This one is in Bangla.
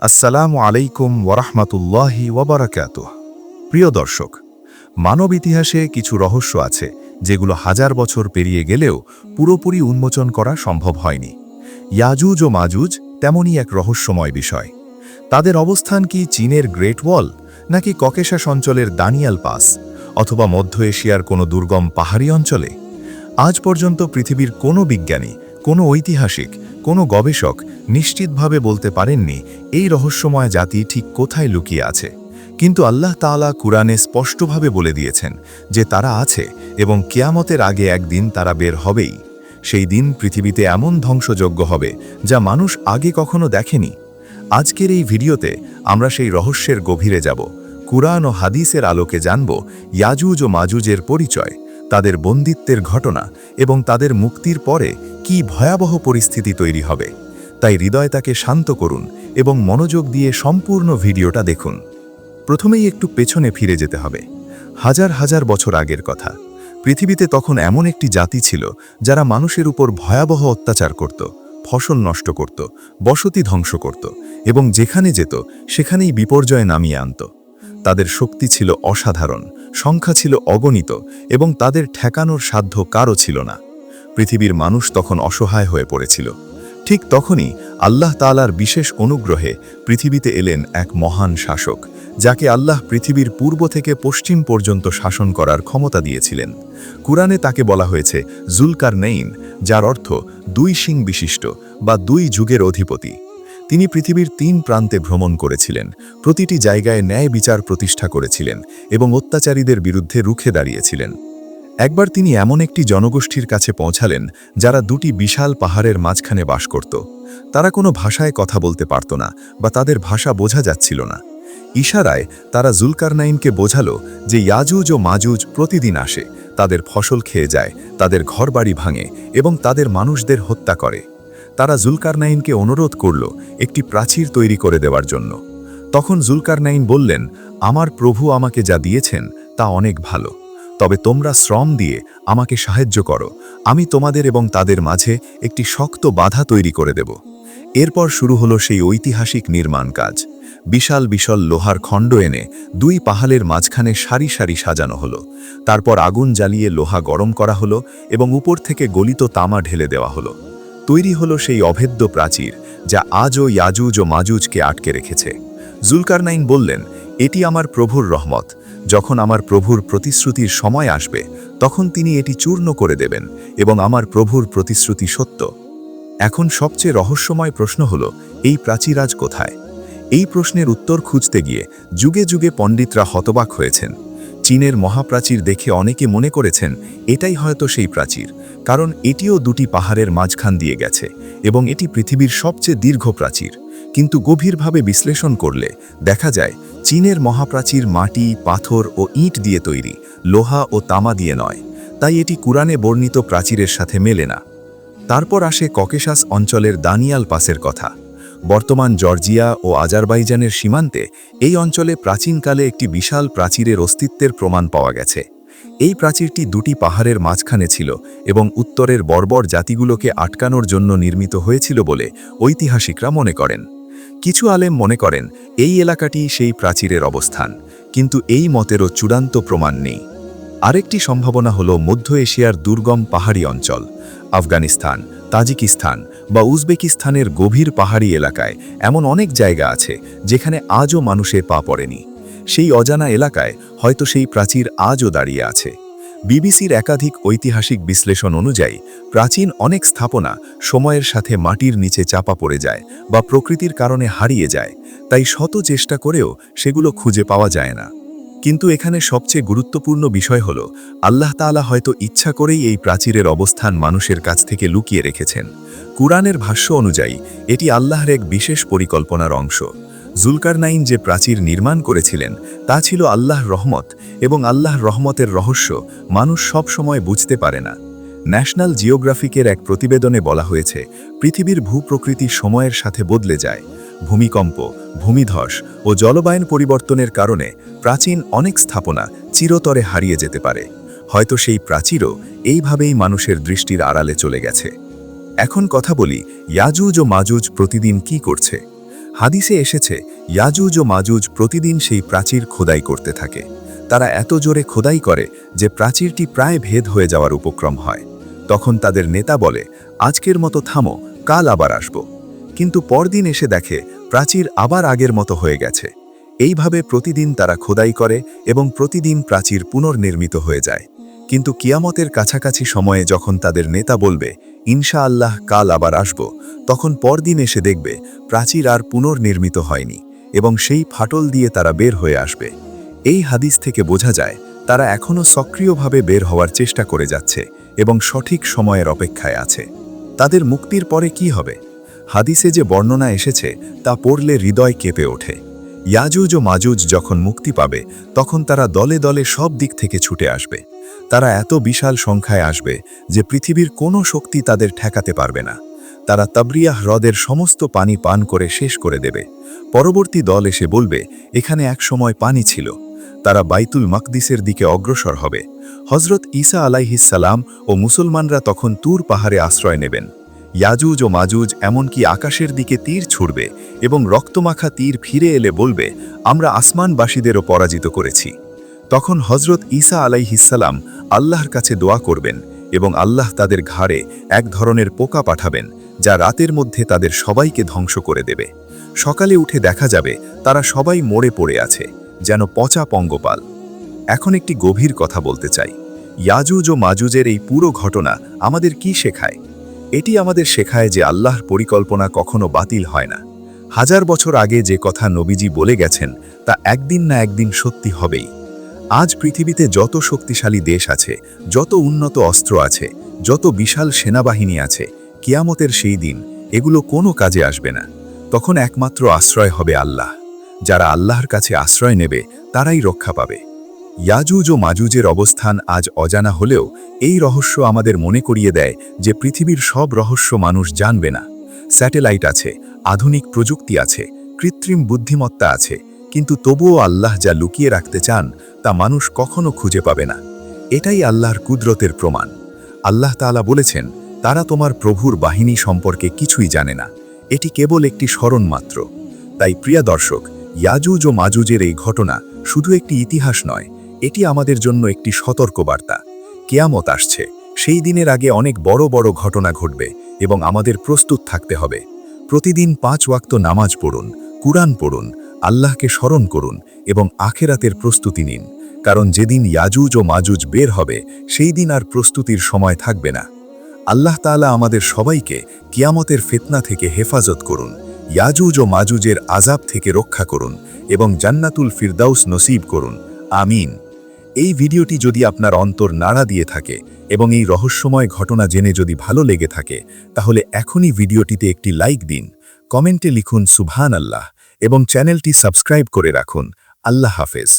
আসসালামু আলাইকুম ওয়ারাহমাতুল্লাহি ওয়াবারাকাতুহ। প্রিয় দর্শক, মানব ইতিহাসে কিছু রহস্য আছে যেগুলো হাজার বছর পেরিয়ে গেলেও পুরোপুরি উন্মোচন করা সম্ভব হয়নি। ইয়াজুজ ও মাজুজ তেমনই এক রহস্যময় বিষয়। তাদের অবস্থান কি চীনের গ্রেট ওয়াল, নাকি ককেশাস অঞ্চলের দানিয়াল পাস, অথবা মধ্য এশিয়ার কোনো দুর্গম পাহাড়ি অঞ্চলে? আজ পর্যন্ত পৃথিবীর কোনো বিজ্ঞানী, কোনো ঐতিহাসিক, কোনো গবেষক নিশ্চিতভাবে বলতে পারেননি এই রহস্যময় জাতি ঠিক কোথায় লুকিয়ে আছে। কিন্তু আল্লাহ তাআলা কুরআনে স্পষ্টভাবে বলে দিয়েছেন যে তারা আছে এবং কিয়ামতের আগে একদিন তারা বের হবেই। সেই দিন পৃথিবীতে এমন ধ্বংসযজ্ঞ হবে যা মানুষ আগে কখনো দেখেনি। আজকের এই ভিডিওতে আমরা সেই রহস্যের গভীরে যাব। কুরআন ও হাদিসের আলোকে জানব ইয়াজুজ ও মাজুজের পরিচয়, তাদের বন্দিত্বের ঘটনা এবং তাদের মুক্তির পরে কি ভয়াবহ পরিস্থিতি তৈরি হবে। তাই হৃদয়টাকে শান্ত করুন এবং মনোযোগ দিয়ে সম্পূর্ণ ভিডিওটা দেখুন। প্রথমেই একটু পেছনে ফিরে যেতে হবে। হাজার হাজার বছর আগের কথা। পৃথিবীতে তখন এমন একটি জাতি ছিল যারা মানুষের উপর ভয়াবহ অত্যাচার করত, ফসল নষ্ট করত, বসতি ধ্বংস করত এবং যেখানে যেত সেখানেই বিপর্যয় নামিয়ে আনত। তাদের শক্তি ছিল অসাধারণ, সংখ্যা ছিল অগণিত এবং তাদের ঠেকানোর সাধ্য কারও ছিল না। পৃথিবীর মানুষ তখন অসহায় হয়ে পড়েছিল। ঠিক তখনই আল্লাহ তাআলার বিশেষ অনুগ্রহে পৃথিবীতে এলেন এক মহান শাসক, যাকে আল্লাহ পৃথিবীর পূর্ব থেকে পশ্চিম পর্যন্ত শাসন করার ক্ষমতা দিয়েছিলেন। কুরআনে তাকে বলা হয়েছে জুলকারনাইন, যার অর্থ দুই শিং বিশিষ্ট বা দুই যুগের অধিপতি। তিনি পৃথিবীর ৩ প্রান্তে ভ্রমণ করেছিলেন, প্রতিটি জায়গায় ন্যায় বিচার প্রতিষ্ঠা করেছিলেন এবং অত্যাচারীদের বিরুদ্ধে রুখে দাঁড়িয়েছিলেন। একবার তিনি এমন একটি জনগোষ্ঠীর কাছে পৌঁছালেন যারা দুটি বিশাল পাহাড়ের মাঝখানে বাস করত। তারা কোনো ভাষায় কথা বলতে পারত না বা তাদের ভাষা বোঝা যাচ্ছিল না। ইশারায় তারা জুলকারনাইনকে বোঝালো যে ইয়াজুজ ও মাজুজ প্রতিদিন আসে, তাদের ফসল খেয়ে যায়, তাদের ঘরবাড়ি ভাঙে এবং তাদের মানুষদের হত্যা করে। তারা জুলকারনাইনকে অনুরোধ করল একটি প্রাচীর তৈরি করে দেওয়ার জন্য। তখন জুলকারনাইন বললেন, আমার প্রভু আমাকে যা দিয়েছেন তা অনেক ভালো, তবে তোমরা শ্রম দিয়ে আমাকে সাহায্য করো, আমি তোমাদের এবং তাদের মাঝে একটি শক্ত বাধা তৈরি করে দেব। এরপর শুরু হলো সেই ঐতিহাসিক নির্মাণ কাজ। বিশাল বিশাল লোহার খণ্ড এনে 2 পাহাড়ের মাঝখানে সারি সারি সাজানো হলো। তারপর আগুন জ্বালিয়ে লোহা গরম করা হলো এবং উপর থেকে গলিত তামা ঢেলে দেওয়া হলো। তৈরি হলো সেই অভেদ্য প্রাচীর যা আজও ইয়াজুজ ও মাজুজকে আটকে রেখেছে। জুলকারনাইন বললেন, এটি আমার প্রভুর রহমত। যখন আমার প্রভুর প্রতিশ্রুতির সময় আসবে তখন তিনি এটি চূর্ণ করে দেবেন এবং আমার প্রভুর প্রতিশ্রুতি সত্য। এখন সবচেয়ে রহস্যময় প্রশ্ন হলো, এই প্রাচীর আজ কোথায়? এই প্রশ্নের উত্তর খুঁজতে গিয়ে যুগে যুগে পণ্ডিতরা হতবাক হয়েছেন। চীনের মহাপ্রাচীর দেখে অনেকে মনে করেছেন এটাই হয়তো সেই প্রাচীর, কারণ এটিও 2টি পাহাড়ের মাঝখান দিয়ে গেছে এবং এটি পৃথিবীর সবচেয়ে দীর্ঘ প্রাচীর। কিন্তু গভীরভাবে বিশ্লেষণ করলে দেখা যায় চীনের মহাপ্রাচীর মাটি, পাথর ও ইট দিয়ে তৈরি, লোহা ও তামা দিয়ে নয়। তাই এটি কুরআনে বর্ণিত প্রাচীরের সাথে মেলে না। তারপর আসে ককেশাস অঞ্চলের দানিয়াল পাসের কথা। বর্তমান জর্জিয়া ও আজারবাইজানের সীমান্তে এই অঞ্চলে প্রাচীনকালে একটি বিশাল প্রাচীরের অস্তিত্বের প্রমাণ পাওয়া গেছে। এই প্রাচীরটি 2টি পাহাড়ের মাঝখানে ছিল এবং উত্তরের বর্বর জাতিগুলোকে আটকানোর জন্য নির্মিত হয়েছিল বলে ঐতিহাসিকরা মনে করেন। কিছু আলেম মনে করেন এই এলাকাটি সেই প্রাচীরের অবস্থান, কিন্তু এই মতেরও চূড়ান্ত প্রমাণ নেই। আরেকটি সম্ভাবনা হল মধ্য এশিয়ার দুর্গম পাহাড়ি অঞ্চল। আফগানিস্তান, তাজিকিস্তান বা উজবেকিস্তানের গভীর পাহাড়ি এলাকায় এমন অনেক জায়গা আছে যেখানে আজও মানুষের পা পড়েনি। সেই অজানা এলাকায় হয়তো সেই প্রাচীর আজও দাঁড়িয়ে আছে। বিবিসির একাধিক ঐতিহাসিক বিশ্লেষণ অনুযায়ী প্রাচীন অনেক স্থাপনা সময়ের সাথে মাটির নিচে চাপা পড়ে যায় বা প্রকৃতির কারণে হারিয়ে যায়, তাই শত চেষ্টা করেও সেগুলো খুঁজে পাওয়া যায় না। কিন্তু এখানে সবচেয়ে গুরুত্বপূর্ণ বিষয় হল আল্লাহ তাআলা হয়তো ইচ্ছা করেই এই প্রাচীরের অবস্থান মানুষের কাছ থেকে লুকিয়ে রেখেছেন। কুরআনের ভাষ্য অনুযায়ী এটি আল্লাহর এক বিশেষ পরিকল্পনার অংশ। জুলকারনাইন যে প্রাচীর নির্মাণ করেছিলেন তা ছিল আল্লাহর রহমত, এবং আল্লাহর রহমতের রহস্য মানুষ সব সময় বুঝতে পারে না। ন্যাশনাল জিওগ্রাফিকের এক প্রতিবেদনে বলা হয়েছে পৃথিবীর ভূপ্রকৃতি সময়ের সাথে বদলে যায়। ভূমিকম্প, ভূমিধস ও জলবায়ু পরিবর্তনের কারণে প্রাচীন অনেক স্থাপনা চিরতরে হারিয়ে যেতে পারে। হয়তো সেই প্রাচীরও এইভাবেই মানুষের দৃষ্টির আড়ালে চলে গেছে। এখন কথা বলি ইয়াজুজ ও মাজুজ প্রতিদিন কি করছে। হাদিসে এসেছে ইয়াজুজ ও মাজুজ প্রতিদিন সেই প্রাচীর খোদাই করতে থাকে। তারা এত জোরে খোদাই করে যে প্রাচীরটি প্রায় ভেদ হয়ে যাওয়ার উপক্রম হয়। তখন তাদের নেতা বলে, আজকের মতো থামো, কাল আবার আসব। কিন্তু পরদিন এসে দেখে প্রাচীর আবার আগের মতো হয়ে গেছে। এইভাবে প্রতিদিন তারা খোদাই করে এবং প্রতিদিন প্রাচীর পুনর্নির্মিত হয়ে যায়। কিন্তু কিয়ামতের কাছাকাছি সময়ে যখন তাদের নেতা বলবে, ইনশাআল্লাহ কাল আবার আসব, তখন পরদিন এসে দেখবে প্রাচীর আর পুনর্নির্মিত হয়নি এবং সেই ফাটল দিয়ে তারা বের হয়ে আসবে। এই হাদিস থেকে বোঝা যায় তারা এখনও সক্রিয়ভাবে বের হওয়ার চেষ্টা করে যাচ্ছে এবং সঠিক সময়ের অপেক্ষায় আছে। তাদের মুক্তির পরে কি হবে? হাদিসে যে বর্ণনা এসেছে তা পড়লে হৃদয় কেঁপে ওঠে। ইয়াজুজ ও মাজুজ যখন মুক্তি পাবে তখন তারা দলে দলে সব দিক থেকে ছুটে আসবে। তারা এত বিশাল সংখ্যায় আসবে যে পৃথিবীর কোনো শক্তি তাদের ঠেকাতে পারবে না। তারা তাবরিয়াহ হ্রদের সমস্ত পানি পান করে শেষ করে দেবে। পরবর্তী দল এসে বলবে, এখানে এক সময় পানি ছিল। তারা বাইতুল মাকদিসের দিকে অগ্রসর হবে। হজরত ঈসা আলাইহিসসালাম ও মুসলমানরা তখন তুর পাহাড়ে আশ্রয় নেবেন। ইয়াজুজ ও মাজুজ এমনকি আকাশের দিকে তীর ছুড়বে এবং রক্তমাখা তীর ফিরে এলে বলবে, আমরা আসমানবাসীদেরও পরাজিত করেছি। তখন হজরত ঈসা আলাইহিসসালাম আল্লাহর কাছে দোয়া করবেন এবং আল্লাহ তাদের ঘাড়ে এক ধরনের পোকা পাঠাবেন যা রাতের মধ্যে তাদের সবাইকে ধ্বংস করে দেবে। সকালে উঠে দেখা যাবে তারা সবাই মরে পড়ে আছে, যেন পচা পঙ্গপাল। এখন একটি গভীর কথা বলতে চাই। ইয়াজুজ ও মাজুজের এই পুরো ঘটনা আমাদের কি শেখায়? এটি আমাদের শেখায় যে আল্লাহর পরিকল্পনা কখনো বাতিল হয় না। 1000 বছর আগে যে কথা নবীজি বলে গেছেন তা একদিন না একদিন সত্যি হবেই। আজ পৃথিবীতে যত শক্তিশালী দেশ আছে, যত উন্নত অস্ত্র আছে, যত বিশাল সেনাবাহিনী আছে, কিয়ামতের সেই দিন এগুলো কোনো কাজে আসবে না। তখন একমাত্র আশ্রয় হবে আল্লাহ। যারা আল্লাহর কাছে আশ্রয় নেবে তারাই রক্ষা পাবে। ইয়াজুজ ও মাজুজের অবস্থান আজ অজানা হলেও এই রহস্য আমাদের মনে করিয়ে দেয় যে পৃথিবীর সব রহস্য মানুষ জানবে না। স্যাটেলাইট আছে, আধুনিক প্রযুক্তি আছে, কৃত্রিম বুদ্ধিমত্তা আছে, কিন্তু তবুও আল্লাহ যা লুকিয়ে রাখতে চান তা মানুষ কখনো খুঁজে পাবে না। এটাই আল্লাহর কুদরতের প্রমাণ। আল্লাহ তাআলা বলেছেন, তারা তোমার প্রভুর বাহিনী সম্পর্কে কিছুই জানে না, এটি কেবল একটি স্মরণ মাত্র। তাই প্রিয় দর্শক, ইয়াজুজ ও মাজুজের এই ঘটনা শুধু একটি ইতিহাস নয়, এটি আমাদের জন্য একটি সতর্কবার্তা। কিয়ামত আসছে, সেই দিনের আগে অনেক বড় বড় ঘটনা ঘটবে এবং আমাদের প্রস্তুত থাকতে হবে। প্রতিদিন 5 ওয়াক্ত নামাজ পড়ুন, কুরআন পড়ুন, আল্লাহকে স্মরণ করুন এবং আখেরাতের প্রস্তুতি নিন। কারণ যেদিন ইয়াজুজ ও মাজুজ বের হবে সেই দিন আর প্রস্তুতির সময় থাকবে না। আল্লাহ তাআলা আমাদের সবাইকে কিয়ামতের ফিতনা থেকে হেফাজত করুন, ইয়াজুজ ও মাজুজের আযাব থেকে রক্ষা করুন এবং জান্নাতুল ফিরদাউস নসিব করুন। আমিন। এই ভিডিওটি যদি আপনার অন্তর নাড়া দিয়ে থাকে এবং এই রহস্যময় ঘটনা জেনে যদি ভালো লেগে থাকে, তাহলে এখনই ভিডিওটিতে একটি লাইক দিন, কমেন্টে লিখুন সুবহানাল্লাহ এবং চ্যানেলটি সাবস্ক্রাইব করে রাখুন। আল্লাহ হাফেজ।